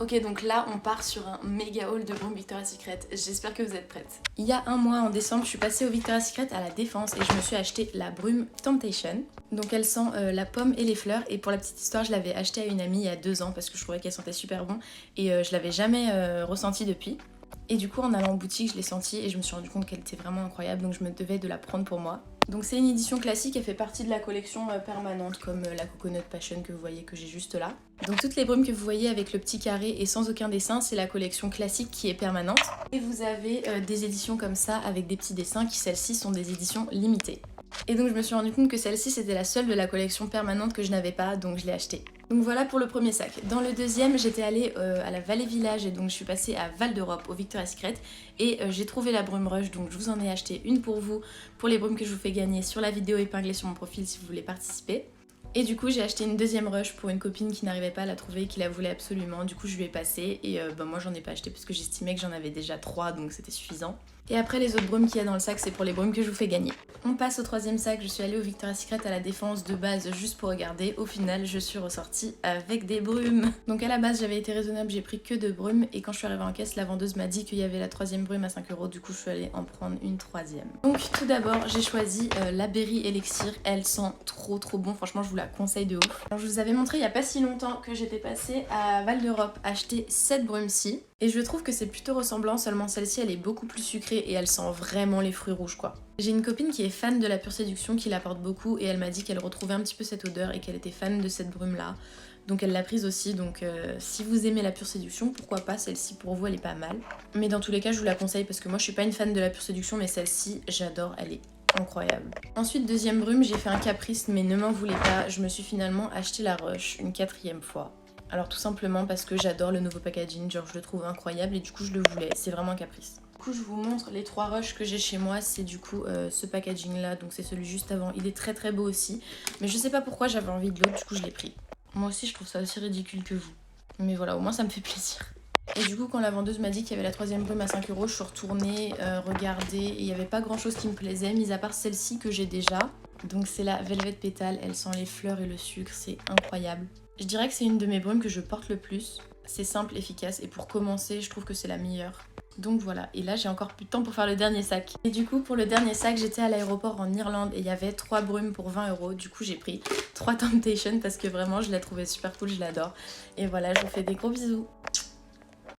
Ok, donc là on part sur un méga haul de brume Victoria's Secret, j'espère que vous êtes prêtes. Il y a un mois en décembre, je suis passée au Victoria's Secret à la Défense et je me suis acheté la brume Temptation. Donc elle sent la pomme et les fleurs, et pour la petite histoire je l'avais achetée à une amie il y a 2 ans parce que je trouvais qu'elle sentait super bon et je l'avais jamais ressentie depuis. Et du coup en allant en boutique je l'ai sentie et je me suis rendu compte qu'elle était vraiment incroyable, donc je me devais de la prendre pour moi. Donc c'est une édition classique, elle fait partie de la collection permanente comme la Coconut Passion que vous voyez que j'ai juste là. Donc toutes les brumes que vous voyez avec le petit carré et sans aucun dessin, c'est la collection classique qui est permanente. Et vous avez des éditions comme ça avec des petits dessins qui, celles-ci, sont des éditions limitées. Et donc je me suis rendu compte que celle-ci c'était la seule de la collection permanente que je n'avais pas, donc je l'ai achetée. Donc voilà pour le premier sac. Dans le deuxième, j'étais allée à la Vallée Village et donc je suis passée à Val d'Europe au Victoria's Secret et j'ai trouvé la brume rush, donc je vous en ai acheté une pour vous, pour les brumes que je vous fais gagner sur la vidéo épinglée sur mon profil si vous voulez participer. Et du coup j'ai acheté une deuxième rush pour une copine qui n'arrivait pas à la trouver et qui la voulait absolument, du coup je lui ai passé et moi j'en ai pas acheté parce que j'estimais que j'en avais déjà 3 donc c'était suffisant. Et après les autres brumes qu'il y a dans le sac c'est pour les brumes que je vous fais gagner. On passe au troisième sac, je suis allée au Victoria's Secret à la Défense de base juste pour regarder, au final je suis ressortie avec des brumes. Donc à la base j'avais été raisonnable, j'ai pris que 2 brumes et quand je suis arrivée en caisse la vendeuse m'a dit qu'il y avait la troisième brume à 5 €, du coup je suis allée en prendre une troisième. Donc tout d'abord j'ai choisi la Berry Elixir, elle sent trop bon, franchement je vous la conseille de ouf. Alors je vous avais montré il y a pas si longtemps que j'étais passée à Val d'Europe acheter cette brume-ci et je trouve que c'est plutôt ressemblant, seulement celle-ci elle est beaucoup plus sucrée et elle sent vraiment les fruits rouges quoi. J'ai une copine qui est fan de la Pure Séduction qui la porte beaucoup et elle m'a dit qu'elle retrouvait un petit peu cette odeur et qu'elle était fan de cette brume là. Donc elle l'a prise aussi, donc si vous aimez la Pure Séduction, pourquoi pas, celle-ci pour vous elle est pas mal. Mais dans tous les cas je vous la conseille parce que moi je suis pas une fan de la Pure Séduction mais celle-ci j'adore, elle est incroyable. Ensuite deuxième brume, j'ai fait un caprice mais ne m'en voulez pas, je me suis finalement acheté la Rush une 4e fois. Alors tout simplement parce que j'adore le nouveau packaging, genre je le trouve incroyable et du coup je le voulais, c'est vraiment un caprice. Du coup je vous montre les 3 rushs que j'ai chez moi, c'est du coup ce packaging là, donc c'est celui juste avant, il est très beau aussi, mais je sais pas pourquoi j'avais envie de l'autre, du coup je l'ai pris. Moi aussi je trouve ça aussi ridicule que vous, mais voilà au moins ça me fait plaisir. Et du coup quand la vendeuse m'a dit qu'il y avait la troisième brume à 5 €, je suis retournée regarder et il n'y avait pas grand chose qui me plaisait, mis à part celle-ci que j'ai déjà. Donc c'est la Velvet Pétale, elle sent les fleurs et le sucre, c'est incroyable. Je dirais que c'est une de mes brumes que je porte le plus. C'est simple, efficace et pour commencer, je trouve que c'est la meilleure. Donc voilà, et là j'ai encore plus de temps pour faire le dernier sac. Et du coup pour le dernier sac, j'étais à l'aéroport en Irlande et il y avait 3 brumes pour 20 €. Du coup j'ai pris 3 Temptation parce que vraiment je la trouvais super cool, je l'adore. Et voilà, je vous fais des gros bisous.